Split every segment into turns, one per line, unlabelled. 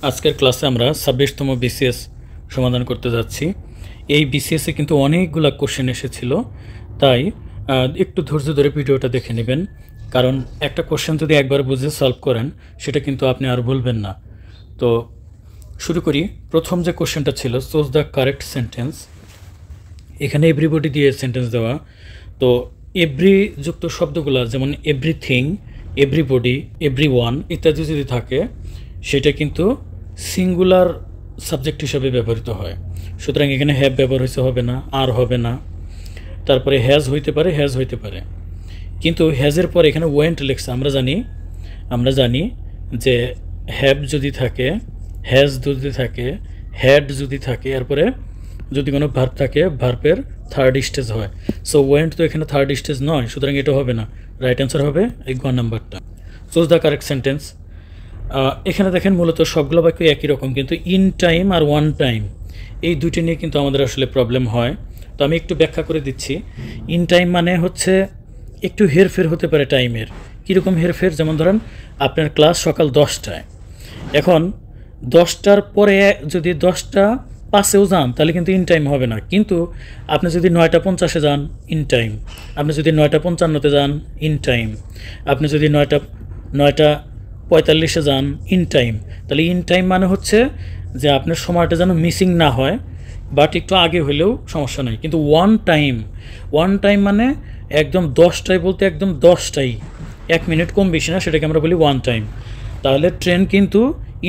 আজকের ক্লাসে আমরা 26তম বিসিএস সমাধান করতে যাচ্ছি। এই বিসিএসে কিন্তু অনেকগুলো কোশ্চেন এসেছিল, তাই একটু ধৈর্য ধরে ভিডিওটা দেখে নেবেন, কারণ একটা কোশ্চেন যদি একবার বুঝে সলভ করেন সেটা কিন্তু আপনি আর ভুলবেন না। তো শুরু করি। প্রথম যে কোশ্চেনটা ছিল, চুজ দ্য কারেক্ট সেন্টেন্স। এখানে এভরিবডি দিয়ে সেন্টেন্স দেওয়া। তো এভরি যুক্ত শব্দগুলো যেমন এভরিথিং, এভরিবডি, এভরিওয়ান ইত্যাদি যদি থাকে সেটা কিন্তু সিঙ্গুলার সাবজেক্ট হিসাবে ব্যবহৃত হয়। সুতরাং এখানে হ্যাভ ব্যবহার হয়েছে, হবে না, আর হবে না। তারপরে হ্যাজ হইতে পারে, হ্যাজ হইতে পারে, কিন্তু হ্যাজের পরে এখানে ওয়েন্ট লেখছে। আমরা জানি যে হ্যাভ যদি থাকে, হ্যাজ যদি থাকে, হ্যাড যদি থাকে, এরপরে যদি কোনো ভার্ব থাকে ভার্বের থার্ড স্টেজ হয়। সো ওয়েন্ট তো এখানে থার্ড স্টেজ নয়, সুতরাং এটা হবে না। রাইট অ্যান্সার হবে এই গ নাম্বারটা। Choose the correct sentence. এখানে দেখেন মূলত সবগুলো বাক্য একই রকম, কিন্তু ইন টাইম আর ওয়ান টাইম এই দুটি নিয়ে কিন্তু আমাদের আসলে প্রবলেম হয়। তো আমি একটু ব্যাখ্যা করে দিচ্ছি। ইন টাইম মানে হচ্ছে একটু হেরফের হতে পারে টাইমের। কীরকম হেরফের? যেমন ধরেন আপনার ক্লাস সকাল 10টায়, এখন 10টার পরে যদি 10:05 যান তাহলে কিন্তু ইন টাইম হবে না। কিন্তু আপনি যদি 9:50 যান, ইন টাইম। আপনি যদি 9:55 যান, ইন টাইম। আপনি যদি 9:45 যান, ইন টাইম। তাহলে ইন টাইম মানে হচ্ছে যে আপনার সময়টা যেন মিসিং না হয়, বাট একটু আগে হলেও সমস্যা নেই। কিন্তু ওয়ান টাইম মানে একদম 10টায় বলতে একদম 10টাই, 1 মিনিট কম বেশি না, সেটাকে আমরা বলি ওয়ান টাইম। তাহলে ট্রেন কিন্তু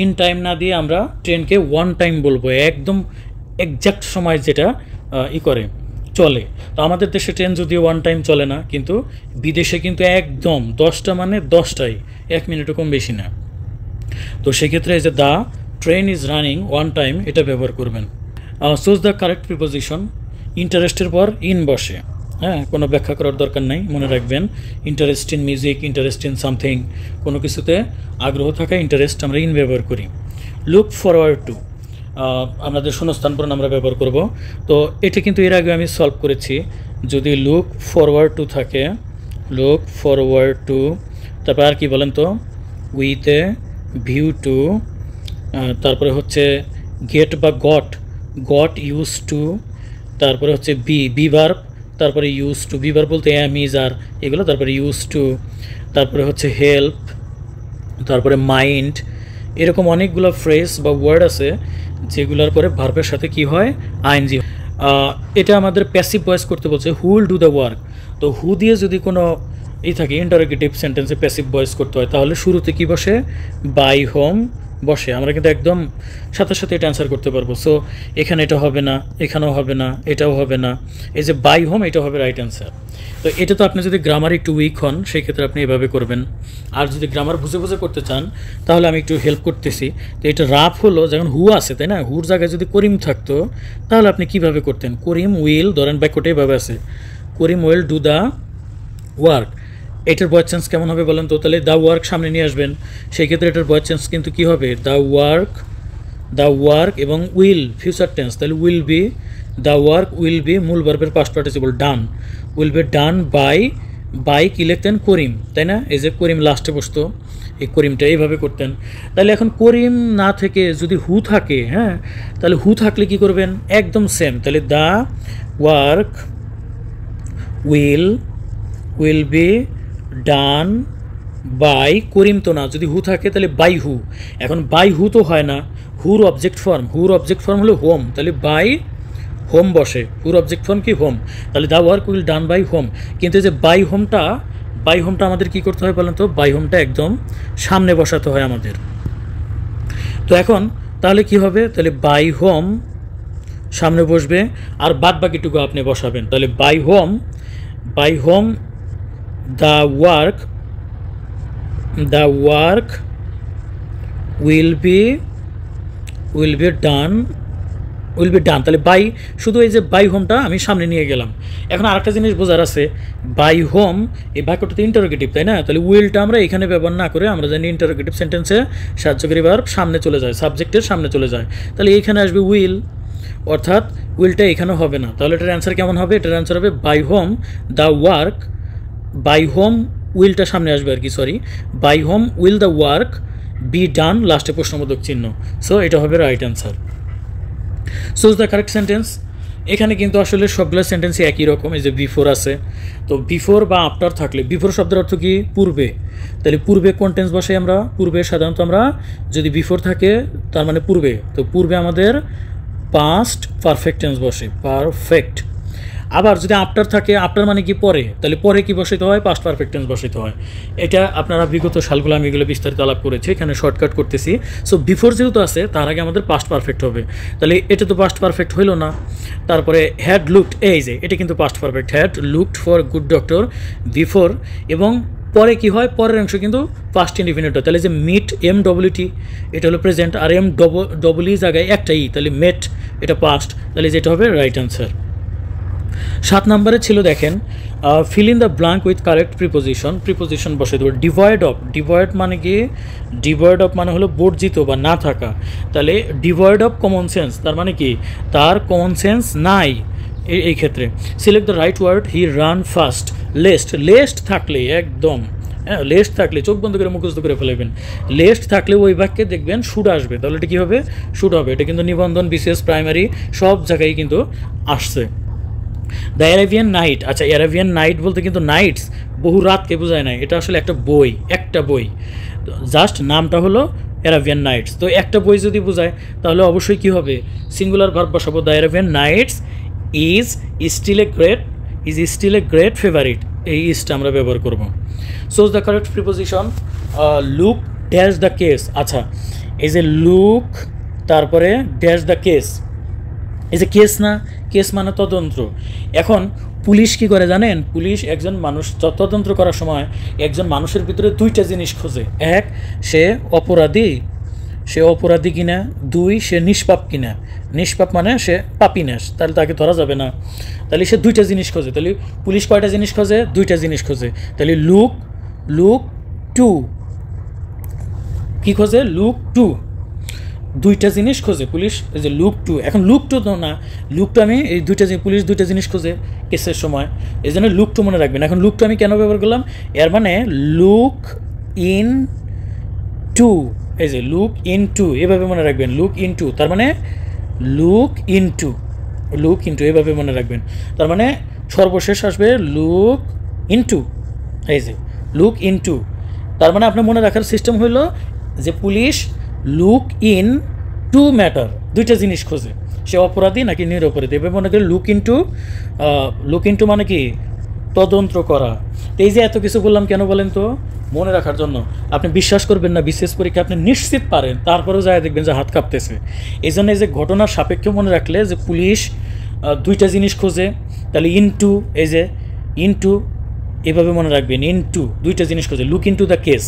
ইন টাইম না দিয়ে আমরা ট্রেনকে ওয়ান টাইম বলবো, একদম এক্স্যাক্ট সময় যেটা করে চলে। তো আমাদের দেশে ট্রেন যদিও ওয়ান টাইম চলে না, কিন্তু বিদেশে কিন্তু একদম 10টা মানে 10টাই, 1 মিনিটও কম বেশি না। তো সেক্ষেত্রে এই যে the train is running one time, এটা ব্যবহার করবেন। Choose the correct preposition. ইন্টারেস্টের পর ইন বসে, হ্যাঁ, কোনো ব্যাখ্যা করার দরকার নাই, মনে রাখবেন। Interest in music, interest in something, কোনো কিছুতে আগ্রহ থাকা, ইন্টারেস্ট আমরা ইন ব্যবহার করি। লুক ফরওয়ার্ড টু, আমাদের শূন্যস্থান পূরণ আমরা ব্যবহার করব। তো এটা কিন্তু এর আগে আমি সলভ করেছি। যদি লুক ফরওয়ার্ড টু থাকে, লুক ফরওয়ার্ড টু, তারপর আর কি বলেন তো, উইথ এ ভিউ টু, তারপরে হচ্ছে গেট বা গট ইউজ টু, তারপরে হচ্ছে বি ভার্ব, তারপরে ইউজ টু, বি ভার্ব বলতে অ্যাম, ইজ, আর এগুলো, তারপরে ইউজ টু, তারপরে হচ্ছে হেল্প, তারপরে মাইন্ড। এরকম অনেকগুলো ফ্রেজ বা ওয়ার্ড আছে যেগুলোর পরে ভার্বের সাথে কি হয়, আইএনজি। এটা আমাদের প্যাসিভ ভয়েস করতে বলছে, who will do the work. তো হু দিয়ে যদি কোনো থাকে ইন্টারোগেটিভ সেন্টেন্সে প্যাসিভ ভয়েস করতে হয়, তাহলে শুরুতে কি বসে, বাই হোম বসে। আমরা কিন্তু একদম সাথে সাথে এটা অ্যান্সার করতে পারবো। সো এখানে এটা হবে না, এখানেও হবে না, এটাও হবে না। এই যে বাই হোম, এটা হবে রাইট অ্যান্সার। তো এটা তো আপনি যদি গ্রামার একটু উইক হন সেই ক্ষেত্রে আপনি এভাবে করবেন। আর যদি গ্রামার বুঝে বুঝে করতে চান তাহলে আমি একটু হেল্প করতেছি। তো এটা রাফ হলো, যেমন হু আছে, তাই না? হুর জায়গায় যদি করিম থাকতো তাহলে আপনি কিভাবে করতেন? করিম উইল, ধরেন বাক্যটা এভাবে আছে, করিম উইল ডু দ্য ওয়ার্ক। এটার ভয়েস চেঞ্জ কেমন হবে বলেন তো? তাহলে দ্য ওয়ার্ক সামনে নিয়ে আসবেন, সেই ক্ষেত্রে এটার ভয়েস চেঞ্জ কিন্তু কী হবে, দ্য ওয়ার্ক এবং উইল ফিউচার টেন্স, তাহলে will be, the work will be মূল ভার্বের past participle done, will be done by কি লিখতেন, করিম, তাই না? এই যে করিম লাস্টে বসতো, এই করিমটা এইভাবে করতেন। তাহলে এখন করিম না থেকে যদি হু থাকে, হ্যাঁ, তাহলে হু থাকলে কি করবেন, একদম সেম। তাহলে the work will be done by, Karim তো না, যদি হু থাকে তাহলে বাই হু। এখন বাই হু তো হয় না, হুর অবজেক্ট ফর্ম হলো হোম, তাহলে বাই হোম বসে, হুর অবজেক্ট ফর্ম কি, হোম। তাহলে the work will done by whom. কিন্তু যে বাই হোমটা আমাদের কি করতে হয় বলেন তো? বাই হোমটা একদম সামনে বসাতে হয় আমাদের। তো এখন তাহলে কি হবে, তাহলে বাই হোম সামনে বসবে, আর বাদ বাকিটুকু আপনি বসাবেন। তাহলে by home the work will be done. তাহলে বাই, শুধু এই যে বাই হোমটা আমি সামনে নিয়ে গেলাম। এখন আরেকটা জিনিস বোঝার আছে, বাই হোম এই বাক্যটাতে ইন্টারোগেটিভ, তাই না? তাহলে উইলটা আমরা এখানে ব্যবহার না করে আমরা জানি ইন্টারোগেটিভ সেন্টেন্সে সাহায্যকারী ভার্ব সামনে চলে যায়, সাবজেক্টের সামনে চলে যায়। তাহলে এইখানে আসবে উইল, অর্থাৎ উইলটা এখানেও হবে না। তাহলে এটার অ্যান্সার কেমন হবে? এটার অ্যান্সার হবে by home the work, by home উইলটা সামনে আসবে আর কি, sorry, by home will the work be done, লাস্টে প্রশ্নবোধক চিহ্ন। সো এটা হবে right answer. Choose the correct sentence. এখানে কিন্তু আসলে সবগুলো সেন্টেন্সই একই রকম। এই যে বিফোর আছে, তো বিফোর বা আফটার থাকলে, বিফোর শব্দের অর্থ কি? পূর্বে। তাহলে পূর্বে কোন টেন্স বসে? আমরা পূর্বে সাধারণত আমরা যদি বিফোর থাকে তার মানে পূর্বে, তো পূর্বে আমাদের পাস্ট পারফেক্ট টেন্স বসে, পারফেক্ট। আবার যদি আফটার থাকে, আফটার মানে কি? পরে। তাহলে পরে কি বসাইতে হয়? পাস্ট পারফেক্ট টেন্স বসাইতে হয়। এটা আপনারা বিগত সালগুলো আমি এগুলো বিস্তারিত আলাপ করেছি, এখানে শর্টকাট করতেছি। সো বিফোর যেহেতু আছে তার আগে আমাদের পাস্ট পারফেক্ট হবে, তাহলে এটা তো পাস্ট পারফেক্ট হইল না। তারপরে হ্যাড লুকড, এই যে এটা কিন্তু past perfect, had looked for good doctor before. এবং পরে কি হয়? পরের অংশ কিন্তু পাস্ট ইনডিফিনিট হয়। তাহলে যে মিট, MWT, এটা হলো প্রেজেন্ট, আর MWE জায়গায় একটা ই, তাহলে মেট, এটা পাস্ট। তাহলে যেটা হবে রাইট অ্যান্সার। 7 নম্বরে ছিল দেখেন, fill in the blank with correct preposition. Preposition বসে দেবো ডিভয়েড অফ। ডিভয়েড মানে কি? ডিভয়েড অফ মানে হলো বর্জিত বা না থাকা। তাহলে ডিভয়েড অফ কমন সেন্স, তার মানে কি? তার কমন সেন্স নাই এই ক্ষেত্রে। Select the right word, he run fast. Lest, lest থাকলে একদম, হ্যাঁ, লেস্ট থাকলে চোখ বন্ধ করে মুখস্থ করে ফেলবেন। লেস্ট থাকলে ওই বাক্যে দেখবেন শুড আসবে, তাহলে এটা কী হবে? শুড হবে। এটা কিন্তু নিবন্ধন, বিসিএস, প্রাইমারি সব জায়গায় কিন্তু আসছে। দ্য অ্যারাবিয়ান নাইট, আচ্ছা অ্যারাবিয়ান নাইট বলতে কিন্তু নাইটস বহু রাতকে বোঝায় না, এটা আসলে একটা বই, একটা বই, জাস্ট নামটা হলো অ্যারাবিয়ান নাইটস। তো একটা বই যদি বোঝায় তাহলে অবশ্যই কী হবে? সিঙ্গুলার ভার্ব বসাবো। The Arabian nights is still a great favourite, এই ইজটা আমরা ব্যবহার করবো। Choose the correct preposition, look dash the case. আচ্ছা, এই যে লুক তারপরে ড্যাশ দ্য কেস, এই যে কেস না, কেস মানে তদন্ত। এখন পুলিশ কি করে জানেন? পুলিশ একজন মানুষ তদন্ত করার সময় একজন মানুষের ভিতরে দুইটা জিনিস খোঁজে। এক, সে অপরাধী কিনা। দুই, সে নিষ্পাপ কিনা। নিষ্পাপ মানে সে পাপী না, তাহলে তাকে ধরা যাবে না। তাহলে সে দুইটা জিনিস খোঁজে। তাহলে পুলিশ কয়টা জিনিস খোঁজে? দুইটা জিনিস খোঁজে। তাহলে লুক টু, কী খোঁজে? লুক টু, দুইটা জিনিস খোঁজে পুলিশ। এই যে লুক টু, এখন লুক টু তো না, লুক টু আমি এই দুইটা পুলিশ দুইটা জিনিস খোঁজে কেসের সময়, এই জন্য লুক টু মনে রাখবেন। এখন লুক টু আমি কেন ব্যবহার করলাম? এর মানে লুক ইন টু, এই যে লুক ইন টু, এভাবে মনে রাখবেন। লুক ইন টু তার মানে লুক ইনটু, এভাবে মনে রাখবেন। তার মানে সর্বশেষ আসবে লুক ইনটু, এই যে লুক ইনটু। তার মানে আপনার মনে রাখার সিস্টেম হলো যে police look in two matter, দুইটা জিনিস খোঁজে, সে অপরাধী নাকি নিরপরাধী। এভাবে মনে করি লুক ইনটু মানে কি? তদন্ত করা। এই যে এত কিছু বললাম কেন বলেন তো? মনে রাখার জন্য। আপনি বিশ্বাস করবেন না, বিশেষ পরীক্ষা আপনি নিশ্চিত পারেন, তারপরেও যায় দেখবেন যে হাত কাঁপতেছে। এই জন্য এই যে ঘটনার সাপেক্ষে মনে রাখলে যে পুলিশ দুইটা জিনিস খোঁজে, তাহলে ইনটু, এই যে ইনটু, এভাবে মনে রাখবেন। ইনটু, দুইটা জিনিস খোঁজে, লুক ইনটু দ্য কেস।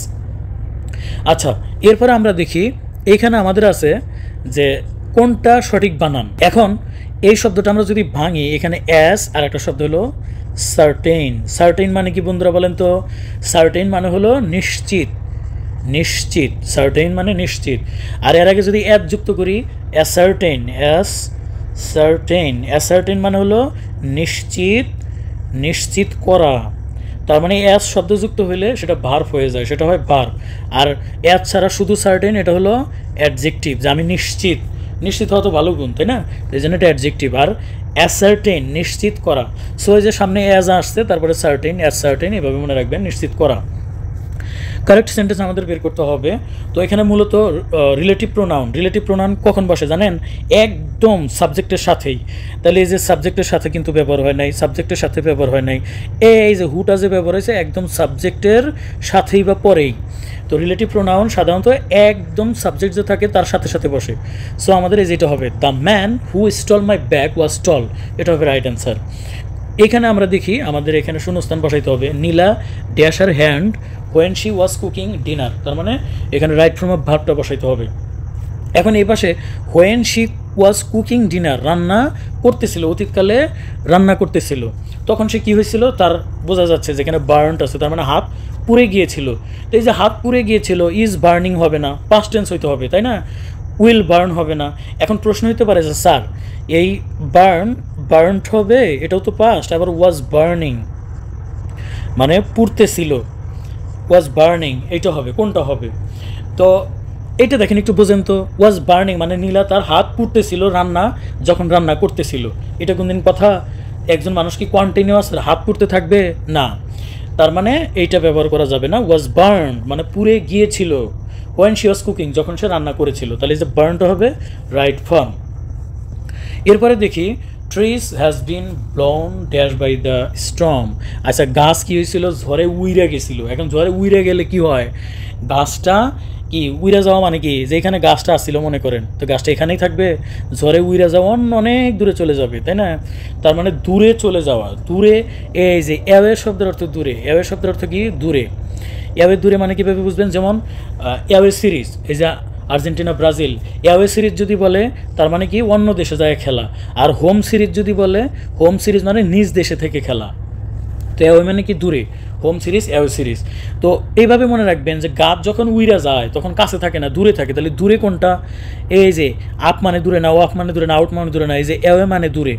আচ্ছা, এরপরে আমরা দেখি এইখানে আমাদের আছে যে কোনটা সঠিক বানান। এখন এই শব্দটা আমরা যদি ভাঙি, এখানে অ্যাস আর একটা শব্দ হলো সার্টেইন। সার্টেইন মানে কি বন্ধুরা বলেন তো? সার্টেইন মানে হলো নিশ্চিত, সার্টেইন মানে নিশ্চিত। আর এর আগে যদি অ্যাস যুক্ত করি, অ্যাসার্টেইন মানে হলো নিশ্চিত করা। তার মানে অ্যাস শব্দযুক্ত হইলে সেটা ভার্ব হয়ে যায়, সেটা হয় ভার্ব। আর অ্যাস ছাড়া শুধু সার্টেন, এটা হলো অ্যাডজেক্টিভ, যে আমি নিশ্চিত হওয়া তো ভালো গুণ, তাই না? এই জন্য এটা অ্যাডজেক্টিভ। আর অ্যাসার্টেন নিশ্চিত করা। সো এই যে সামনে অ্যাজ আসছে, তারপরে অ্যাসার্টেন, এভাবে মনে রাখবেন, নিশ্চিত করা। কারেক্ট সেন্টেন্স আমাদের বের করতে হবে। তো এখানে মূলত রিলেটিভ প্রোনাউন কখন বসে জানেন? একদম সাবজেক্টের সাথেই। তাহলে এই যে সাবজেক্টের সাথে কিন্তু ব্যবহার হয় নাই, এই যে হুটা যে ব্যবহার হয়েছে একদম সাবজেক্টের সাথেই বা পরেই। তো রিলেটিভ প্রোনাউন সাধারণত একদম সাবজেক্ট যে থাকে তার সাথে সাথে বসে। সো আমাদের এই যেটা হবে, the man who stole my bag was tall, এটা হবে রাইট অ্যান্সার। এখানে আমরা দেখি আমাদের এখানে শূন্যস্থান বসাইতে হবে। Nila dash her hand when she was cooking dinner, তার মানে এখানে রাইট ফর্ম অফ ভার্বটা বসাইতে হবে। এখন এই পাশে when she was cooking dinner, রান্না করতেছিল, অতীতকালে রান্না করতেছিল, তখন সে কী হয়েছিল তার বোঝা যাচ্ছে যেখানে বার্নড আছে, তার মানে হাত পুড়ে গিয়েছিল। তো এই যে হাত পুড়ে গিয়েছিল, ইজ বার্নিং হবে না, পাস্ট টেন্স হইতে হবে, তাই না? উইল বার্ন হবে না। এখন প্রশ্ন হইতে পারে যে স্যার এই বার্নড হবে, এটাও তো পাস্ট, আবার ওয়াজ বার্নিং মানে পুড়তেছিল, ওয়াজ বার্নিং, এইটা হবে, কোনটা হবে? তো এটা দেখেন একটু বোঝেন তো, ওয়াজ বার্নিং মানে নীলা তার হাত পুড়তেছিল যখন রান্না করতেছিল। এটা কোনদিন কথা? একজন মানুষ কি কন্টিনিউয়াস হাত পুড়তে থাকবে? না। তার মানে এইটা ব্যবহার করা যাবে না। ওয়াজ বার্ন মানে পুড়ে গিয়েছিল, ওয়েন শি ওয়াজ কুকিং যখন সে রান্না করেছিল, তাহলে যে বার্নটা হবে রাইট ফর্ম। এরপরে দেখি trees has been blown dash by the storm. আচ্ছা, গাছ কী হয়েছিল? ঝড়ে উইরে গেছিল। এখন ঝড়ে উইরে গেলে কি হয়? গাছটা কি উইরা যাওয়া মানে কি, যে এখানে গাছটা আসছিল মনে করেন, তো গাছটা এখানেই থাকবে? ঝড়ে উইরা যাওয়া অনেক দূরে চলে যাবে, তাই না? তার মানে দূরে চলে যাওয়া, দূরে। এই যে অ্যাওয়ে শব্দের অর্থ দূরে, অ্যাওয়ে শব্দের অর্থ কি? দূরে। অ্যাওয়ে দূরে মানে কীভাবে বুঝবেন? যেমন অ্যাওয়ে সিরিজ, এই যে আর্জেন্টিনা ব্রাজিল, অ্যাওয়ে সিরিজ যদি বলে তার মানে কি অন্য দেশে যায় খেলা। আর হোম সিরিজ যদি বলে, হোম সিরিজ মানে নিজ দেশে থেকে খেলা। তো অ্যাওয়ে মানে কি? দূরে। Home series, away series. তো এইভাবে মনে রাখবেন যে গাছ যখন উইরা যায় তখন কাছে থাকে না, দূরে থাকে। তাহলে দূরে কোনটা? এই যে আপ মানে দূরে না, ওয়াফ মানে দূরে না, আউট মানে দূরে না, এই যে অ্যাওয়ে মানে দূরে।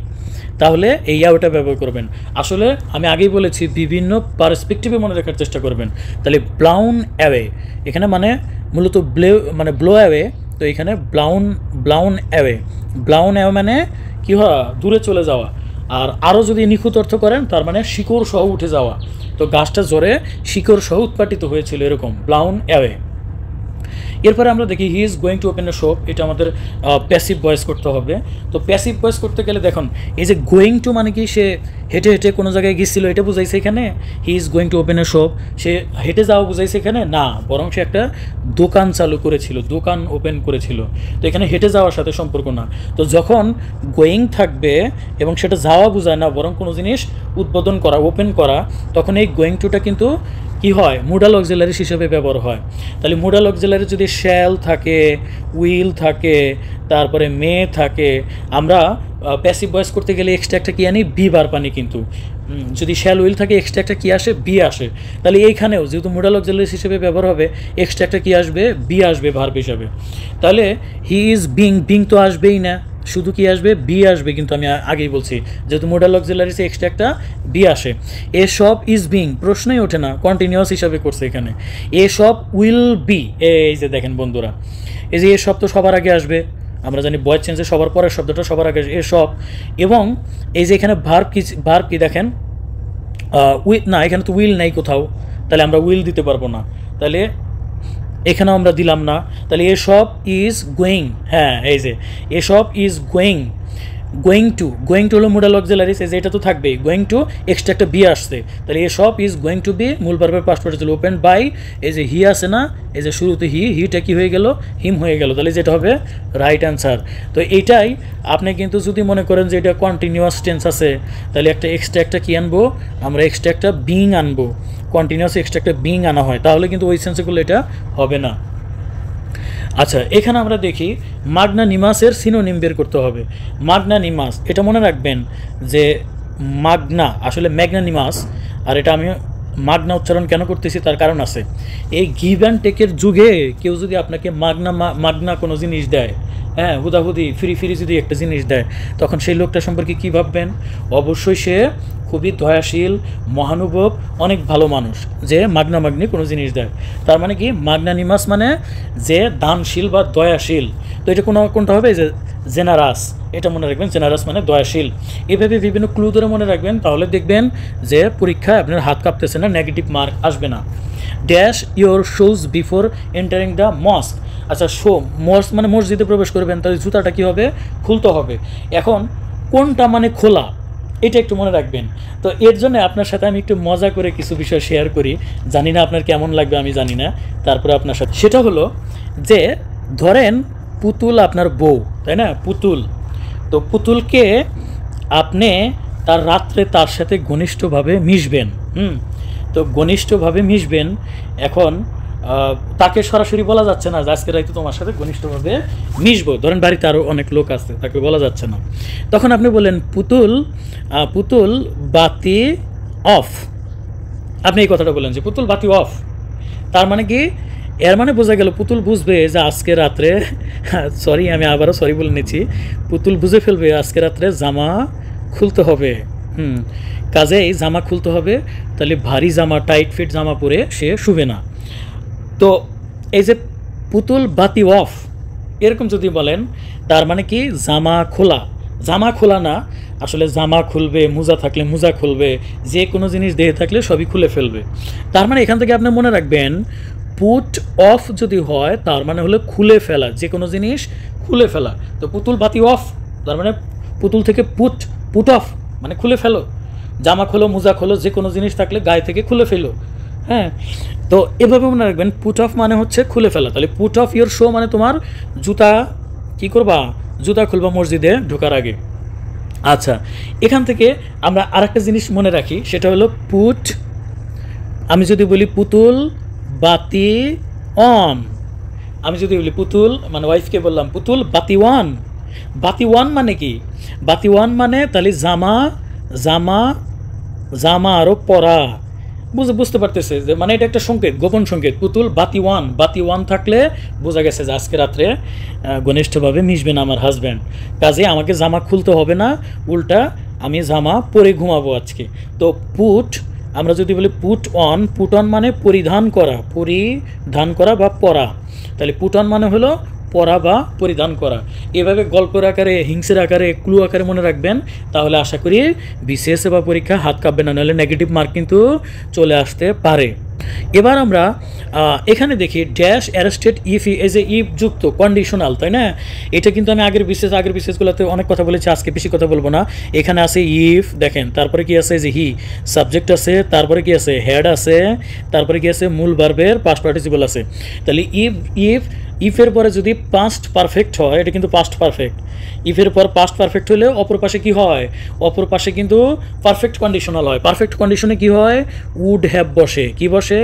তাহলে এই অ্যাওয়েটা ব্যবহার করবেন। আসলে আমি আগেই বলেছি বিভিন্ন পার্সপেক্টিভে মনে রাখার চেষ্টা করবেন। তাহলে ব্লাউন অ্যাওয়ে এখানে মানে মূলত ব্লো অ্যাওয়ে, তো এখানে ব্লাউন অ্যাওয়ে। ব্লাউন অ্যাওয়ে মানে কী হয়? দূরে চলে যাওয়া। আর আরও যদি নিখুঁত অর্থ করেন তার মানে শিকড় সহ উঠে যাওয়া। তো গাছটা জ্বরে শিকড় সহ উৎপাটিত হয়েছিল, এরকম ব্লাউন অ্যাওয়ে। এরপরে আমরা দেখি হি is going to open a shop. এটা আমাদের প্যাসিভ ভয়েস করতে হবে। তো প্যাসিভ ভয়েস করতে গেলে দেখুন, এই যে গোয়িং টু মানে কি সে হেঁটে হেঁটে কোনো জায়গায় গিয়েছিল, এটা বুঝাইছে এখানে। He is going to open a shop, সে হেঁটে যাওয়া বুঝাইছে এখানে না, বরং সে একটা দোকান চালু করেছিল, দোকান ওপেন করেছিল। তো এখানে হেঁটে যাওয়ার সাথে সম্পর্ক না। তো যখন গোয়িং থাকবে এবং সেটা যাওয়া বোঝায় না, বরং কোনো জিনিস উদ্বোধন করা, ওপেন করা, তখন এই গোয়িং টুটা কিন্তু কি হয়? মোডাল অক্সিলারিজ হিসেবে ব্যবহার হয়। তাহলে মোডাল অক্সিলারি যদি শ্যাল থাকে, উইল থাকে, তারপরে মে থাকে, আমরা প্যাসিভ ভয়েস করতে গেলে এক্সট্রা একটা কী আনি? বি বার পানি। কিন্তু যদি শ্যাল উইল থাকে এক্সট্রা একটা কী আসে? বি আসে। তাহলে এইখানেও যেহেতু মোডাল অক্সিলারিজ হিসেবে ব্যবহার হবে, এক্সট্রা একটা কী আসবে? বি আসবে ভার্ব হিসাবে। তাহলে হি ইজ বিং তো আসবেই না, শুধু কি আসবে? বি আসবে। কিন্তু আমি আগেই বলছি যেহেতু মোডাল অক্সিলারিতে এক্সট্রা একটা বি আসে। এ সব ইজ বিং প্রশ্নই ওঠে না, কন্টিনিউয়াস হিসাবে করছে এখানে। এ সব উইল বি, এই যে দেখেন বন্ধুরা, এই যে এ সব তো সবার আগে আসবে। আমরা জানি ভয়েস চেঞ্জে সবার পরের শব্দটা সবার আগে এ সব। এবং এই যে এখানে ভার্ব কি দেখেন? না, এখানে তো উইল নাই কোথাও, তাহলে আমরা উইল দিতে পারবো না। তাহলে এখানেও আমরা দিলাম না। তাহলে এসব ইজ গোয়িং, হ্যাঁ এই যে এসব ইজ গোয়িং টু হলো মোডাল অক্সিলারিজ, এই যে এটা তো থাকবেই। গোয়িং টু এক্সট্রা একটা বি আসছে, তাহলে এসব ইজ গোয়িং টু বি মূল ভার্বের পাস্ট পার্টিসিপল ওপেন বাই, এই যে হি আছে না, এই যে শুরুতে হিটা কি হয়ে গেল? হিম হয়ে গেল। তাহলে যেটা হবে রাইট অ্যান্সার। তো এইটাই আপনি কিন্তু যদি মনে করেন যে এটা কন্টিনিউয়াস টেন্স আছে, তাহলে একটা এক্সট্রা একটা কি আনবো? আমরা এক্সট্রা একটা বিং আনবো। কন্টিনিউয়াস এক্সট্রা একটা বিং আনা হয়, তাহলে কিন্তু ওই সেন্সে করলে এটা হবে না। আচ্ছা, এখানে আমরা দেখি মাগনানিমাসের সিনোনিম বের করতে হবে। মাগনানিমাস, এটা মনে রাখবেন যে মাগনা আসলে ম্যাগনানিমাস। আর এটা আমি মাগনা উচ্চারণ কেন করতেছি তার কারণ আছে। এই গিভ অ্যান্ড টেকের যুগে কেউ যদি আপনাকে মাগনা কোনো জিনিস দেয়, হ্যাঁ হুদাহুদি ফ্রি যদি একটা জিনিস দেয়, তখন সেই লোকটা সম্পর্কে কী ভাববেন? অবশ্যই সে খুবই দয়াশীল, মহানুভব, অনেক ভালো মানুষ, যে মাগনি কোনো জিনিস দেয়। তার মানে কি? মাগনানিমাস মানে যে দানশীল বা দয়াশীল। তো এটা কোনটা হবে? যে জেনারাস, এটা মনে রাখবেন। জেনারাস মানে দয়াশীল। এভাবে বিভিন্ন ক্লু ধরে মনে রাখবেন, তাহলে দেখবেন যে পরীক্ষায় আপনার হাত কাঁপতেছে না, নেগেটিভ মার্ক আসবে না। Dash your shoes before entering the mosque. আচ্ছা, মস্ক মানে মসজিদে প্রবেশ করবেন, তাহলে জুতাটা কী হবে? খুলতে হবে। এখন কোনটা মানে খোলা, এটা একটু মনে রাখবেন। তো এর জন্য আপনার সাথে আমি একটু মজা করে কিছু বিষয় শেয়ার করি, জানি না আপনার কেমন লাগবে, আমি জানি না, তারপরে আপনার সাথে। সেটা হলো যে ধরেন পুতুল আপনার বউ, তাই না? পুতুল, তো পুতুলকে আপনি রাত্রে তার সাথে ঘনিষ্ঠভাবে মিশবেন। তো ঘনিষ্ঠভাবে মিশবেন, এখন তাকে সরাসরি বলা যাচ্ছে না যে আজকে রাইতে তোমার সাথে ঘনিষ্ঠভাবে মিশবো। ধরেন বাড়িতে আরও অনেক লোক আছে, তাকে বলা যাচ্ছে না। তখন আপনি বলেন পুতুল বাতি অফ। আপনি এই কথাটা বলেন যে পুতুল বাতি অফ। তার মানে কি? এর মানে বোঝা গেল পুতুল বুঝবে যে আজকে রাত্রে, সরি আমি আবারও সরি বলে নিচ্ছি, পুতুল বুঝে ফেলবে আজকে রাত্রে জামা খুলতে হবে। কাজেই জামা খুলতে হবে, তাহলে ভারী জামা, টাইট ফিট জামা পরে সে শুবে না। তো এই যে পুতুল বাতি অফ, এরকম যদি বলেন তার মানে কি জামা খোলা। জামা খোলা না, আসলে জামা খুলবে, মোজা থাকলে মোজা খুলবে, যে কোনো জিনিস দেহে থাকলে সবই খুলে ফেলবে। তার মানে এখান থেকে আপনি মনে রাখবেন পুট অফ যদি হয় তার মানে হলো খুলে ফেলা, যে কোনো জিনিস খুলে ফেলা। তো পুতুল বাতি অফ তার মানে পুতুল থেকে পুট, পুট অফ মানে খুলে ফেলো, জামা খোলো, মোজা খোলো, যে কোনো জিনিস থাকলে গায়ে থেকে খুলে ফেলো। হ্যাঁ, তো এভাবে মনে রাখবেন পুট অফ মানে হচ্ছে খুলে ফেলা। তাহলে পুট অফ ইয়োর শো মানে তোমার জুতা কি করবা, জুতা খুলবা মসজিদে ঢোকার আগে। আচ্ছা, এখান থেকে আমরা আরেকটা জিনিস মনে রাখি, সেটা হলো পুট, আমি যদি বলি পুতুল বাতি অন, আমি যদি বলি পুতুল মানে ওয়াইফকে বললাম পুতুল বাতি ওয়ান, বাতি ওয়ান মানে কি, বাতি ওয়ান মানে তাহলে জামা, জামা, জামা আরও পরা, বুঝতে পারতেছে যে মানে এটা একটা সংকেত, গোপন সংকেত। পুতুল বাতি ওয়ান, বাতি ওয়ান থাকলে বোঝা গেছে যে আজকে রাত্রে ঘনিষ্ঠভাবে মিশবেন আমার হাজব্যান্ড, কাজে আমাকে জামা খুলতে হবে না, উল্টা আমি জামা পরে ঘুমাবো আজকে। তো পুট, আমরা যদি বলি পুট অন, পুট অন মানে পরিধান করা, পরিধান করা বা পরা, তাহলে পুট অন মানে হলো পরা বা পরিধান করা। এভাবে গল্পের আকারে, হিংসের আকারে, ক্লু আকারে মনে রাখবেন, তাহলে আশা করি বিসিএস বা পরীক্ষা হাত কাঁপবে না, নাহলে নেগেটিভ মার্ক কিন্তু চলে আসতে পারে। এবার আমরা এখানে দেখি ড্যাশ অ্যারেস্টেড ইফ, এই যে ইফ যুক্ত কন্ডিশনাল, তাই না? এটা কিন্তু আমি আগের বিশেষগুলোতে অনেক কথা বলেছি, আজকে বেশি কথা বলবো না। এখানে আছে ইফ, দেখেন তারপরে কি আছে যে হি, সাবজেক্ট আছে, তারপরে কি আছে হেড আছে, তারপরে কি আছে মূল ভার্বের পাস্ট পার্টিসিপল আছে। তাহলে ইফের পরে যদি পাস্ট পারফেক্ট হয়, এটা কিন্তু পাস্ট পারফেক্ট, ইফের পর পাস্ট পারফেক্ট হলে অপর পাশে কি হয়, অপর পাশে কিন্তু পারফেক্ট কন্ডিশনাল হয়। পারফেক্ট কন্ডিশনে কি হয়, উড হ্যাভ বসে, কি বসে,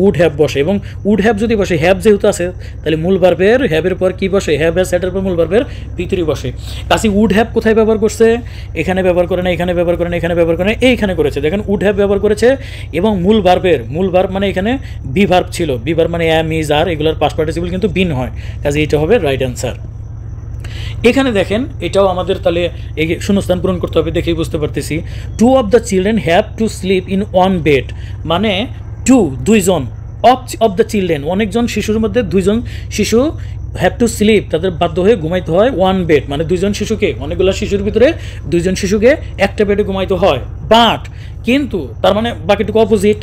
উড হ্যাভ বসে, এবং উড হ্যাভ যদি বসে, হ্যাভ যেহেতু আছে তাহলে মূল ভার্বের হ্যাভের পর কি বসে, হ্যাভ হ্যাজ সেটার পর মূল ভার্বের ভিতরে বসে। কাজে উড হ্যাভ কোথায় ব্যবহার করছে, এখানে ব্যবহার করে না, এখানে ব্যবহার করে না, এখানে ব্যবহার করে না, এইখানে করেছে, দেখেন উড হ্যাভ ব্যবহার করেছে। এবং মূল ভার্ব মানে এখানে বি ভার্ব ছিল, বি ভার্ব মানে অ্যাম, ইজ, আর, এগুলোর পাস্ট পার্টিসিপল কিন্তু বিন হয়, কাজে এটা হবে রাইট অ্যান্সার। এখানে দেখেন এটাও আমাদের তাহলে এই শূন্যস্থান পূরণ করতে হবে, দেখেই বুঝতে পারতেছি। 2 of the children have to sleep in one bed, মানে 2 দুইজন, অফ দ্য চিলড্রেন অনেকজন শিশুর মধ্যে দুইজন শিশু হ্যাভ টু স্লিপ তাদের বাধ্য হয়ে ঘুমাইতে হয় ওয়ান বেড, মানে দুইজন শিশুকে, অনেকগুলো শিশুর ভিতরে দুইজন শিশুকে একটা বেডে ঘুমাইতে হয়। বাট কিন্তু তার মানে বাকিটুকু অপোজিট,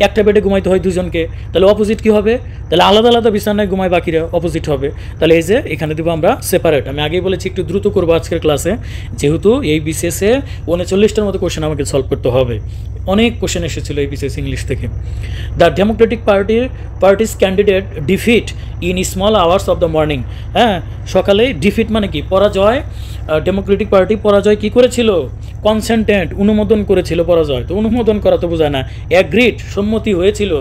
একটা বেডে ঘুমাইতে হয় দুজনকে, তাহলে অপোজিট কি হবে, তাহলে আলাদা আলাদা বিছানায় ঘুমায় বাকিরা, অপোজিট হবে। তাহলে এই যে এখানে দেবো আমরা সেপারেট। আমি আগেই বলেছি একটু দ্রুত করবো আজকের ক্লাসে, যেহেতু এই বিসিএসে 39টার মতো কোশ্চেন আমাকে সলভ করতে হবে, অনেক কোশ্চেন এসেছিল এই বিসিএস ইংলিশ থেকে। The Democratic parties candidate defeat in small hours of the morning, হ্যাঁ সকালে, ডিফিট মানে কি পরাজয়, ডেমোক্রেটিক পার্টি পরাজয় কি করেছিল, কনসেন্টেন্ট অনুমোদন করেছিল পরাজয়, তো অনুমোদন করা তো বোঝায় না, অ্যাগ্রিড সম্মতি হয়েছিল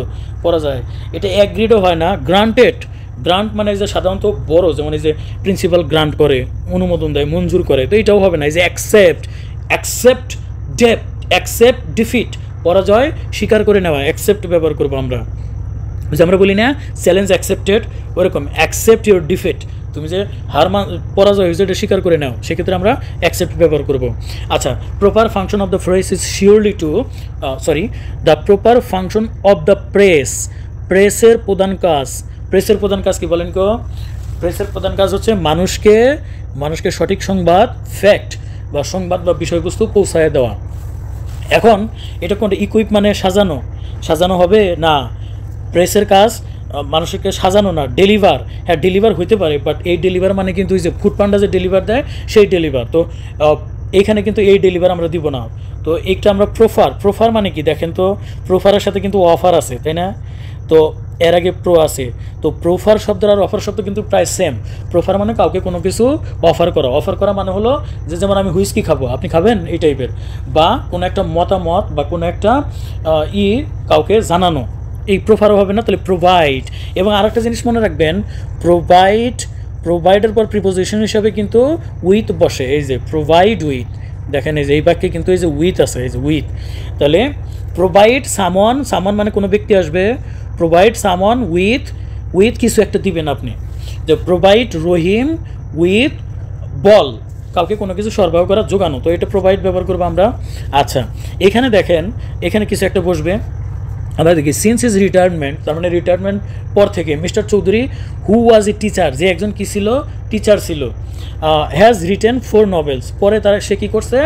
পরাজয়, এটা অ্যাগ্রিডও হয় না, গ্রান্টেড, গ্রান্ট মানে যে সাধারণত বড়, যেমন এই যে প্রিন্সিপাল গ্রান্ট করে, অনুমোদন দেয়, মঞ্জুর করে, তো এটাও হবে না। এই যে অ্যাকসেপ্ট ডিফিট পরাজয় স্বীকার করে নেওয়া, অ্যাকসেপ্ট ব্যবহার করবো আমরা, যে আমরা বলি না চ্যালেঞ্জ অ্যাকসেপ্টেড, ওরকম অ্যাকসেপ্ট ইউর ডিফিট, তুমি যে পরাজয় হয়েছে এটা স্বীকার করে নাও, সেক্ষেত্রে আমরা অ্যাকসেপ্ট ব্যবহার করব। আচ্ছা, proper function of the phrase is surely to, the proper function of the প্রেসের প্রধান কাজ কি বলেন কো? প্রেসের প্রধান কাজ হচ্ছে মানুষকে সঠিক সংবাদ, ফ্যাক্ট বা সংবাদ বা বিষয়বস্তু পৌঁছায় দেওয়া। এখন এটা কোনটা, ইকুইপ মানে সাজানো হবে না, প্রেসের কাজ মানুষকে সাজানো না, ডেলিভার, হ্যাঁ ডেলিভার হইতে পারে, বাট এই ডেলিভার মানে কিন্তু ওই যে ফুড পান্ডা যে ডেলিভার দেয় সেই ডেলিভার, তো এইখানে কিন্তু এই ডেলিভার আমরা দিব না। তো এইটা আমরা প্রোফার মানে কি দেখেন তো, প্রোফারের সাথে কিন্তু অফার আছে, তাই না? তো এর আগে প্রো আছে, তো প্রোফার শব্দ আর অফার শব্দ কিন্তু প্রায় সেম। প্রোফার মানে কাউকে কোনো কিছু অফার করা মানে হলো যে যেমন আমি হুইস্কি খাবো, আপনি খাবেন, এই টাইপের, বা কোনো একটা মতামত বা কোনো একটা কাউকে জানানো, এই প্রোফারও হবে না, তাহলে প্রোভাইড। এবং আরেকটা জিনিস মনে রাখবেন, প্রোভাইডের পর প্রিপোজিশন হিসাবে কিন্তু উইথ বসে, এই যে প্রোভাইড উইথ, দেখেন এই যে এই বাক্যে কিন্তু এই যে উইথ আছে, এই যে উইথ, তাহলে প্রোভাইড সামন মানে কোনো ব্যক্তি আসবে, প্রোভাইড সামন উইথ কিছু একটা দিবেন আপনি, যে প্রোভাইড রহিম উইথ বল, কাউকে কোনো কিছু সরবরাহ করা, যোগানো, তো এটা প্রোভাইড ব্যবহার করবো আমরা। আচ্ছা, এখানে দেখেন এখানে কিছু একটা বসবে, আমরা দেখি সিন্স ইজ রিটায়ারমেন্ট, তার মানে রিটায়ারমেন্ট পর থেকে mister Chowdhury who was a teacher, যে একজন কী ছিল, টিচার ছিল, হ্যাজ রিটেন 4 novels, পরে তারা সে কী করছে,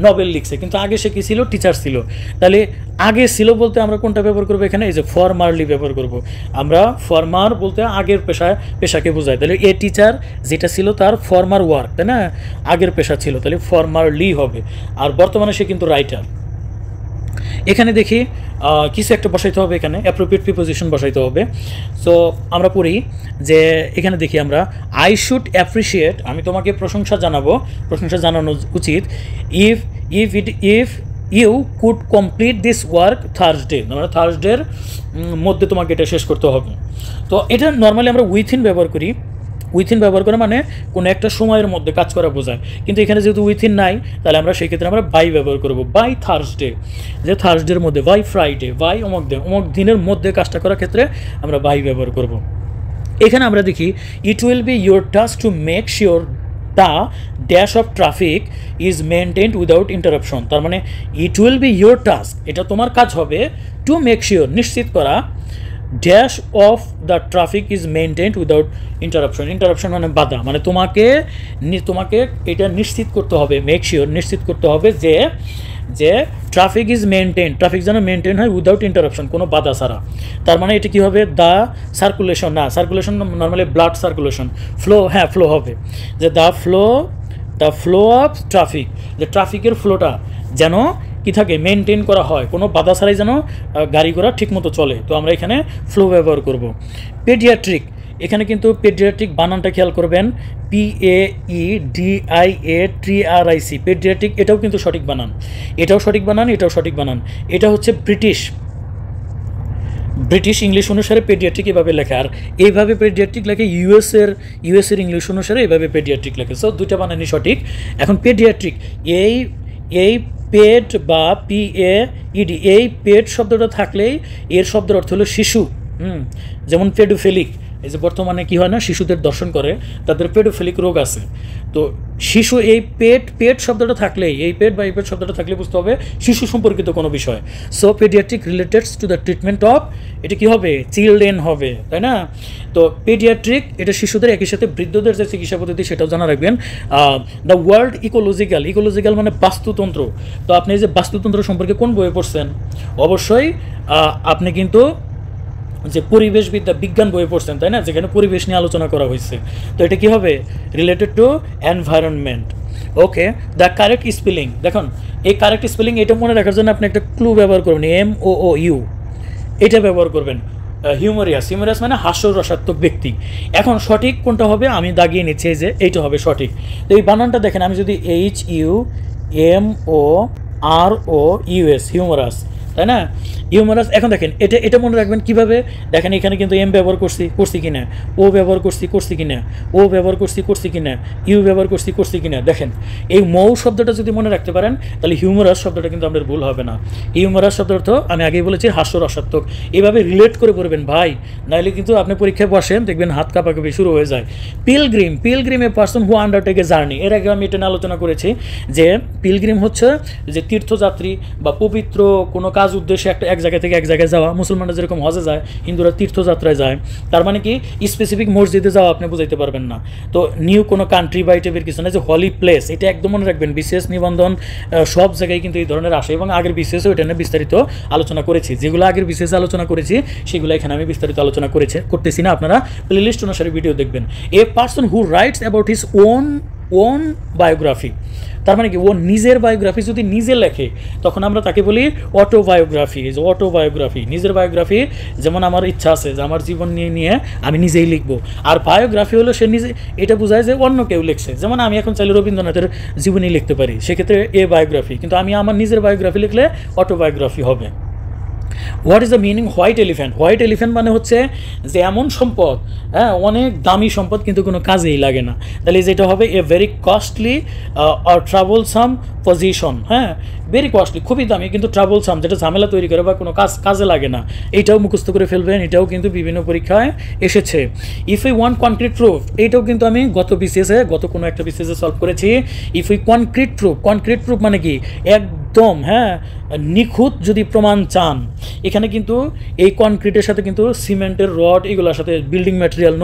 নভেল লিখছে, কিন্তু আগে সে কী ছিল, টিচার ছিল। তাহলে আগে ছিল বলতে আমরা কোনটা ব্যবহার করবো এখানে, এই যে ফরমারলি ব্যবহার করব আমরা। ফরমার বলতে আগের পেশাকে বোঝায়, তাহলে এ টিচার যেটা ছিল তার ফরমার ওয়ার্ক, তাই না, আগের পেশা ছিল, তাহলে ফরমারলি হবে। আর বর্তমানে সে কিন্তু রাইটার। এখানে দেখি কিছু একটা বসাইতে হবে, এখানে অ্যাপ্রোপ্রিয়েট প্রিপোজিশন বসাইতে হবে। সো আমরা পড়ি যে এখানে দেখি আমরা, আই শুড অ্যাপ্রিসিয়েট, আমি তোমাকে প্রশংসা জানাবো, প্রশংসা জানানো উচিত, if you could complete this work Thursday, মানে থার্সডের মধ্যে তোমাকে এটা শেষ করতে হবে। তো এটা নর্মালি আমরা উইথিন ব্যবহার করি, উইথিন ব্যবহার করে মানে কোনো একটা সময়ের মধ্যে কাজ করা বোঝায়, কিন্তু এখানে যেহেতু উইথিন নাই তাহলে আমরা সেই ক্ষেত্রে আমরা বাই ব্যবহার করব, বাই থার্সডে, যে থার্সডের মধ্যে, বাই ফ্রাইডে, বাই অমুক দিনের মধ্যে কাজটা করার ক্ষেত্রে আমরা বাই ব্যবহার করব। এখানে আমরা দেখি it will be your task to make sure the dash of traffic is maintained without interruption, তার মানে it will be your task, এটা তোমার কাজ হবে, টু মেক শিওর, নিশ্চিত করা, dash of the traffic is maintained without interruption, interruption মানে বাধা, মানে তোমাকে এটা নিশ্চিত করতে হবে, মেক শিওর, নিশ্চিত করতে হবে যে ট্রাফিক ইজ মেনটেন, ট্রাফিক যেন মেনটেন হয় উইদাউট ইন্টারাপশন, কোনো বাধা ছাড়া। তার মানে এটা কী হবে, দ্য সার্কুলেশন, না circulation normally blood circulation, flow, হ্যাঁ ফ্লো হবে, যে দ্য ফ্লো অফ ট্রাফিক, যে ট্রাফিকের ফ্লোটা যেন কী থাকে, মেনটেন করা হয়, কোনো বাধা ছাড়াই যেন গাড়ি ঘোড়া ঠিকমতো চলে। তো আমরা এখানে ফ্লো ব্যবহার করব। পেডিয়াট্রিক, এখানে কিন্তু পেডিয়াট্রিক বানানটা খেয়াল করবেন, PAEDIATRIC, পেডিয়াট্রিক, এটাও কিন্তু সঠিক বানান, এটাও সঠিক বানান, এটাও সঠিক বানান। এটা হচ্ছে ব্রিটিশ ইংলিশ অনুসারে পেডিয়াট্রিক এভাবে লেখা, আর এইভাবে পেডিয়াট্রিক লেখে ইউএসের ইংলিশ অনুসারে এইভাবে পেডিয়াট্রিক লেখে। সো দুইটা বানানই সঠিক। এখন পেডিয়াট্রিক, এই পেড বা PAED, এই পেড শব্দটা থাকলেই এর শব্দের অর্থ হলো শিশু। যেমন পেডোফিলিক, এই যে বর্তমানে কী হয় না, শিশুদের দর্শন করে, তাদের পেডোফিলিক রোগ আছে। তো শিশু, এই পেট শব্দটা থাকলেই, এই পেট বা এই পেট শব্দটা থাকলে বুঝতে হবে শিশু সম্পর্কিত কোনো বিষয়। So paediatric related to the treatment of, এটা কী হবে, চিলড্রেন হবে, তাই না। তো পেডিয়াট্রিক এটা শিশুদের, একই সাথে বৃদ্ধদের যে চিকিৎসা পদ্ধতি সেটাও জানা রাখবেন। দ্য ওয়ার্ল্ড ইকোলজিক্যাল মানে বাস্তুতন্ত্র। তো আপনি এই যে বাস্তুতন্ত্র সম্পর্কে কোন বইয়ে পড়ছেন, অবশ্যই আপনি কিন্তু যে পরিবেশবিদ্যা বিজ্ঞান বইয়ে পড়ছেন, তাই না, যেখানে পরিবেশ নিয়ে আলোচনা করা হয়েছে। তো এটা কী হবে, related to environment. Okay, the correct spelling, দেখুন এই কারেক্ট স্পেলিং, এটা মনে রাখার জন্য আপনি একটা ক্লু ব্যবহার করবেন, MOOU, এটা ব্যবহার করবেন। হিউমারিয়াস মানে হাস্যরসাত্মক ব্যক্তি। এখন সঠিক কোনটা হবে আমি দাগিয়ে নিচ্ছি, যে এইটা হবে সঠিক। তো এই বানানটা দেখেন, আমি যদি HUMOROUS, হিউমারাস, তাই না, হিউমারাস। এখন দেখেন এটা মনে রাখবেন কীভাবে, দেখেন এখানে কিন্তু এম ব্যবহার করছি কিনা, ও ব্যবহার করছি কিনা, ও ব্যবহার করছি কিনা, ইউ ব্যবহার করছি কিনা। দেখেন এই মৌ শব্দটা যদি মনে রাখতে পারেন তাহলে হিউমারাস শব্দটা কিন্তু আপনার ভুল হবে না। হিউমারাস শব্দের অর্থ আমি আগেই বলেছি হাস্যরসাত্মক, এভাবে রিলেট করে পড়বেন ভাই, নাহলে কিন্তু আপনি পরীক্ষায় বসেন দেখবেন হাত কাঁপাকাঁপি শুরু হয়ে যায়। Pilgrim a person who undertake a journey, এর আগে আমি এটা নিয়ে আলোচনা করেছি যে পিলগ্রিম হচ্ছে যে তীর্থযাত্রী বা পবিত্র কোনো কাজ উদ্দেশ্যে এক জায়গা থেকে এক জায়গায় যাওয়া। মুসলমানরা যেরকম হজে যায়, হিন্দুরা তীর্থযাত্রায় যায়। তার মানে কি স্পেসিফিক মসজিদে যাওয়া আপনি বুঝাইতে পারবেন না। তো নিউ কোনো কান্ট্রি বা এই টাইপের কিছু না, যে হলি প্লেস, এটা একদম মনে রাখবেন। বিশেষ নিবন্ধন সব জায়গায় কিন্তু এই ধরনের আসে, এবং আগের বিশেষে ওইটা নিয়ে বিস্তারিত আলোচনা করেছি। যেগুলো আগের বিশেষে আলোচনা করেছি সেগুলো এখানে আমি বিস্তারিত আলোচনা করতেছি না, আপনারা প্লেলিস্ট অনুসারে ভিডিও দেখবেন। A person who writes about his own biography, তার মানে কি ও নিজের বায়োগ্রাফি যদি নিজে লেখে তখন আমরা তাকে বলি অটোবায়োগ্রাফি। নিজের বায়োগ্রাফি, যেমন আমার ইচ্ছা আছে যে আমার জীবন নিয়ে আমি নিজেই লিখবো, আর বায়োগ্রাফি হলো সে নিজে, এটা বোঝায় যে অন্য কেউ লিখছে। যেমন আমি এখন চাইলে রবীন্দ্রনাথের জীবনী লিখতে পারি, সেক্ষেত্রে এ বায়োগ্রাফি, কিন্তু আমি আমার নিজের বায়োগ্রাফি লিখলে অটোবায়োগ্রাফি হবে। What is the meaning white elephant মানে হচ্ছে যে এমন সম্পদ, হ্যাঁ, অনেক দামি সম্পদ কিন্তু কোনো কাজেই লাগে না। তাহলে যেটা হবে a very costly or troublesome position, হ্যাঁ, ভেরি কস্টলি, খুবই দামি কিন্তু ট্রাভেলসাম, যেটা ঝামেলা তৈরি করে বা কোনো কাজে লাগে না। এইটাও মুখস্থ করে ফেলবেন, এটাও কিন্তু বিভিন্ন পরীক্ষায় এসেছে। If you want concrete proof, এইটাও কিন্তু আমি গত কোনো একটা বিসিএসে সলভ করেছি। ইফ ইউ কনক্রিট প্রুফ মানে কি একদম, হ্যাঁ, নিখুঁত যদি প্রমাণ চান, এখানে কিন্তু এই কনক্রিটের সাথে কিন্তু সিমেন্টের রড এগুলোর সাথে বিল্ডিং ম্যাটেরিয়াল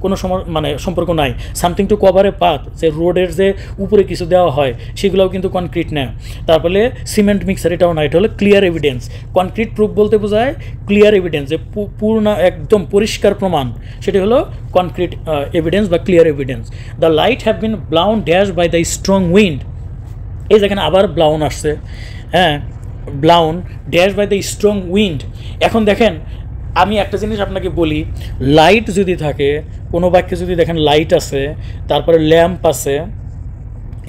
কোনো মানে সম্পর্ক নাই। Something to cover A path, যে রোডের যে উপরে কিছু দেওয়া হয় সেগুলোও কিন্তু কনক্রিট না। তারপরে সিমেন্ট মিক্সার এটাও না, এটা হলো ক্লিয়ার এভিডেন্স। কনক্রিট প্রুফ বলতে বোঝায় ক্লিয়ার এভিডেন্স, যে পূর্ণ একদম পরিষ্কার প্রমাণ, সেটা হলো কনক্রিট এভিডেন্স বা clear evidence. The light have been blown dash by the strong wind, এই যেখানে আবার ব্লাউন আসছে, হ্যাঁ, blown dash by the strong wind. এখন দেখেন আমি একটা জিনিস আপনাকে বলি, লাইট যদি থাকে, কোনো বাক্যে যদি দেখেন লাইট আছে, তারপরে ল্যাম্প আছে,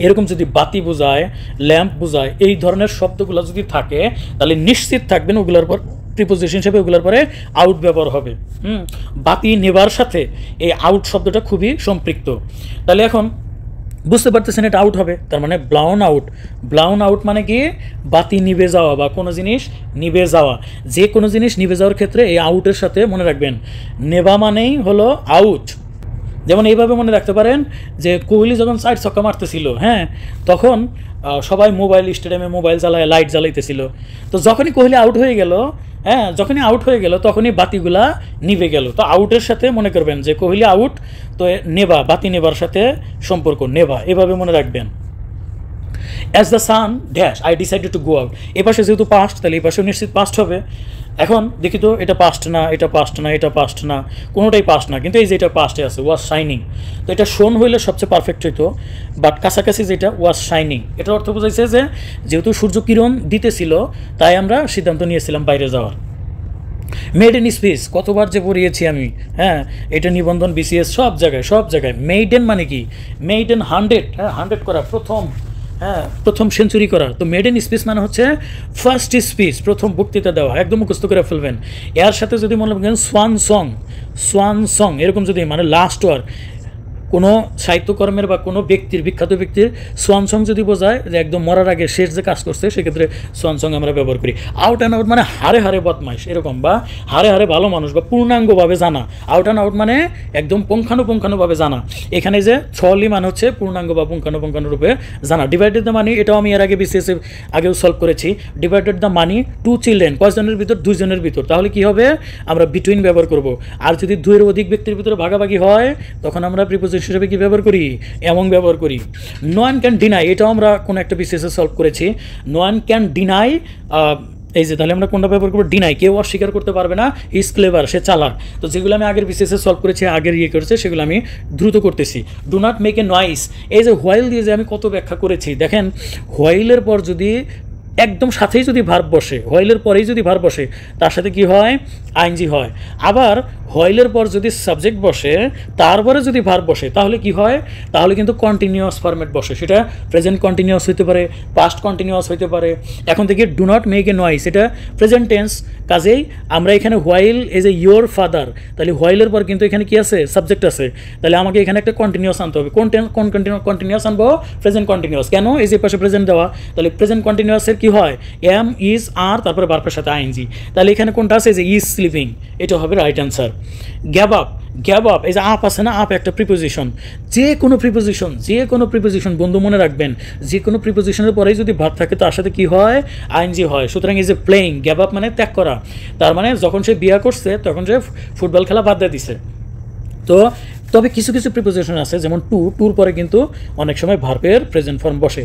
এরকম যদি বাতি বোঝায়, ল্যাম্প বোঝায়, এই ধরনের শব্দগুলো যদি থাকে, তাহলে নিশ্চিত থাকবেন ওগুলোর পর প্রিপোজিশন হিসেবে ওগুলোর পরে আউট ব্যবহার হবে। বাতি নেবার সাথে এই আউট শব্দটা খুবই সম্পৃক্ত। তাহলে এখন বুঝতে পারতেছেন এটা আউট হবে, তার মানে ব্লাউন আউট। ব্লাউন আউট মানে কি বাতি নিভে যাওয়া বা কোনো জিনিস নিভে যাওয়া। যে কোনো জিনিস নিভে যাওয়ার ক্ষেত্রে এই আউটের সাথে মনে রাখবেন, নেভা মানেই হলো আউট। যেমন এইভাবে মনে রাখতে পারেন যে কোহলি যখন 4 ছক্কা মারতেছিল, হ্যাঁ, তখন সবাই মোবাইল স্টেডিয়ামে মোবাইল জ্বালায় লাইট জ্বালাইতেছিল। তো যখনই কোহলি আউট হয়ে গেল, হ্যাঁ, যখনই আউট হয়ে গেল তখনই বাতিগুলা নিভে গেল। তো আউটের সাথে মনে করবেন যে কোহলি আউট, তো নেভা বাতি নেবার সাথে সম্পর্ক, নেভা, এভাবে মনে রাখবেন। As the sun dash I decided to go out, এ পাশে যেহেতু পাস্ট তাহলে এই পাশেও নিশ্চিত পাস্ট হবে। এখন দেখি তো এটা পাস্ট না, এটা পাস্ট না, এটা পাস্ট না, কোনোটাই পাস্ট না, কিন্তু এই যে এটা পাস্টে আছে, ওয়াজ শাইনিং। তো এটা শোন হইলে সবচেয়ে পারফেক্ট হইতো, বাট কাছাকাছি যেটা ওয়াজ শাইনিং, এটার অর্থ বোঝাইছে যে যেহেতু সূর্য কিরণ দিতেছিল তাই আমরা সিদ্ধান্ত নিয়েছিলাম বাইরে যাওয়ার। মেড ইন স্পেস কতবার যে পড়িয়েছি আমি, হ্যাঁ, এটা নিবন্ধন বিসিএস সব জায়গায়। মেইডেন মানে কি, মেইডেন 100, হ্যাঁ, 100 করা, প্রথম সেঞ্চুরি করা। তো মেড ইন স্পিচ মানে হচ্ছে ফার্স্ট স্পিচ, প্রথম বক্তৃতা দেওয়া, একদম মুখস্থ করে ফেলবেন। এর সাথে যদি মনে করেন সোয়ান সং এরকম যদি মানে লাস্ট ওয়ার, কোনো সাহিত্যকর্মের বা কোনো ব্যক্তির, বিখ্যাত ব্যক্তির সোয়ান সং যদি বোঝায় যে একদম মরার আগে শেষ যে কাজ করছে, সেক্ষেত্রে সোয়ান সং আমরা ব্যবহার করি। আউট অ্যান্ড আউট মানে হারে বদমাইশ এরকম, বা হারে ভালো মানুষ, বা পূর্ণাঙ্গভাবে জানা। আউট অ্যান্ড আউট মানে একদম পুঙ্খানুপুঙ্খানুভাবে জানা। এখানে যে ছলি মানে হচ্ছে পূর্ণাঙ্গ বা পুঙ্খানুপুঙ্খানুরূপে জানা। ডিভাইডেড দ্য মানি, এটাও আমি এর আগে বিসিএসে আগেও সলভ করেছি। Divided the money to children, কয়জনের ভিতর, 2 জনের ভিতর, তাহলে কি হবে, আমরা বিটুইন ব্যবহার করব। আর যদি 2 এর অধিক ব্যক্তির ভিতরে ভাগাভাগি হয় তখন আমরা প্রিপোজিশন হিসেবে কি ব্যবহার করি, এমন ব্যবহার করি। নো ওয়ান ক্যান ডিনাই, এটাও আমরা কোনো একটা বিসিএসে সলভ করেছি। নো ওয়ান ক্যান ডিনাই, এই যে তাহলে আমরা কোনটা ব্যবহার করবো, ডিনাই, কেউ অস্বীকার করতে পারবে না, ইজ ক্লেভার, সে চালাক। তো যেগুলো আমি আগের বিসিএসে সলভ করেছি, আগের করেছে, সেগুলো আমি দ্রুত করতেছি। Do not make a noise, এই যে হোয়াইল দিয়ে যে আমি কত ব্যাখ্যা করেছি, দেখেন হোয়াইলের পর যদি একদম সাথেই যদি ভার্ব বসে, হোয়াইলের পরেই যদি ভার্ব বসে, তার সাথে কি হয়, আইএনজি হয়। আবার হোয়াইলের পর যদি সাবজেক্ট বসে, তারপরে যদি ভার্ব বসে, তাহলে কি হয়, তাহলে কিন্তু কন্টিনিউয়াস ফরম্যাট বসে। সেটা প্রেজেন্ট কন্টিনিউয়াস হইতে পারে, পাস্ট কন্টিনিউয়াস হইতে পারে। এখন থেকে do not make a noise, এটা প্রেজেন্ট টেন্স, কাজেই আমরা এখানে while as a your father, তাহলে হোয়াইলের পর কিন্তু এখানে কি আছে, সাবজেক্ট আছে, তাহলে আমাকে এখানে একটা কন্টিনিউয়াস আনতে হবে। কোন কন্টিনিউয়াস আনবো, প্রেজেন্ট কন্টিনিউয়াস। কেন, এই যে পাশে প্রেজেন্ট দেওয়া, তাহলে প্রেজেন্ট কন্টিনিউয়াসের কি হয়, এম, ইজ, আর, তারপরে ভার্বের সাথে আইএনজি। তাহলে এখানে কোনটা আছে, যে ইজ স্লিপিং, এটা হবে রাইট অ্যান্সার। গ্যাব আপ, এই যে আপ আছে না, আপ একটা প্রিপোজিশন। যে কোনো প্রিপোজিশন বন্ধু মনে রাখবেন, যে কোনো প্রিপোজিশনের পরেই যদি ভার্ব থাকে তার সাথে কি হয়, আইএনজি হয়। সুতরাং এই যে প্লেইং, গ্যাব আপ মানে ত্যাগ করা, তার মানে যখন সে বিয়ে করছে তখন সে ফুটবল খেলা বাদ দিয়ে দিছে। তো তবে কিছু প্রিপোজিশন আছে, যেমন টুর পরে কিন্তু অনেক সময় ভার্বের প্রেজেন্ট ফর্ম বসে।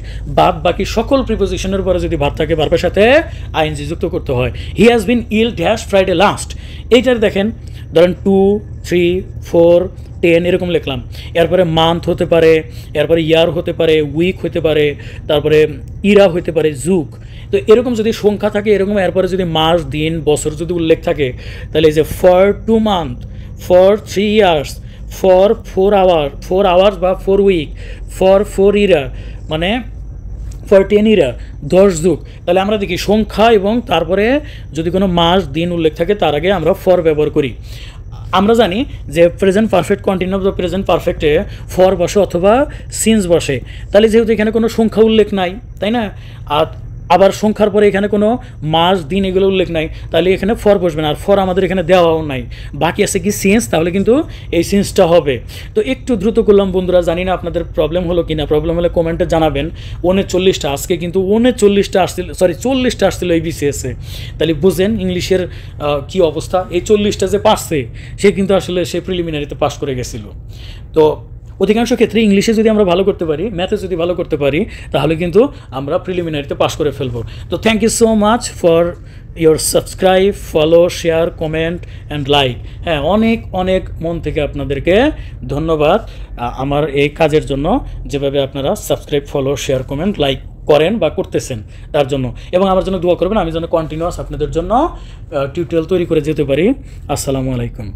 বাকি সকল প্রিপোজিশনের পরে যদি ভার্ব থাকে, ভার্বের সাথে আইএনজি যুক্ত করতে হয়। He has been ill dash Friday last, এইটার দেখেন ধরেন 2, 3, 4, 10 এরকম লিখলাম। এরপরে মান্থ হতে পারে, এরপরে ইয়ার হতে পারে, উইক হতে পারে, তারপরে ইরা হতে পারে, যুগ। তো এরকম যদি সংখ্যা থাকে এরকম, এরপরে যদি মাস, দিন, বছর যদি উল্লেখ থাকে, তাহলে এই যে for 2 month, for 3 years, for 4 hours বা 4 উইক, ফর 4 ইরা, মানে ফর 10 ইরা, 10 যুগ। তাহলে আমরা দেখি সংখ্যা এবং তারপরে যদি কোনো মাস, দিন উল্লেখ থাকে তার আগে আমরা ফর ব্যবহার করি। আমরা জানি যে প্রেজেন্ট পারফেক্ট কন্টিনিউয়াস বা প্রেজেন্ট পারফেক্টে ফর বসে অথবা সিন্স বসে। তাহলে যেহেতু এখানে কোনো সংখ্যা উল্লেখ নাই, তাই না, আর আবার সংখ্যার পরে এখানে কোনো মাস দিন এগুলো উল্লেখ নাই, তাহলে এখানে ফর বসবে না, আর ফর আমাদের এখানে দেওয়াও নাই, বাকি আছে কি সেন্স, তাহলে কিন্তু এই সেন্সটা হবে। তো একটু দ্রুত করলাম বন্ধুরা, জানি না আপনাদের প্রবলেম হলো কি না, প্রবলেম হলে কমেন্টে জানাবেন। 39টা আজকে কিন্তু 39টা আসছিল, সরি 40টা আসছিল এই বিসিএসে, তাহলে বুঝেন ইংলিশের কি অবস্থা। এই 40টা যে পারছে সে কিন্তু আসলে সে প্রিলিমিনারিতে পাস করে গেছিলো। তো অধিকাংশ ক্ষেত্রে ইংলিশে যদি আমরা ভালো করতে পারি, ম্যাথে যদি ভালো করতে পারি, তাহলে কিন্তু আমরা প্রিলিমিনারিতে পাস করে ফেলবো। তো thank you so much for your subscribe, follow, share, comment and like. হ্যাঁ, অনেক অনেক মন থেকে আপনাদেরকে ধন্যবাদ আমার এই কাজের জন্য, যেভাবে আপনারা subscribe, follow, share, comment, like করেন বা করতেছেন তার জন্য, এবং আমার জন্য দোয়া করবেন আমি যেন কন্টিনিউয়াস আপনাদের জন্য টিউটোরিয়াল তৈরি করে যেতে পারি। আসসালামু আলাইকুম।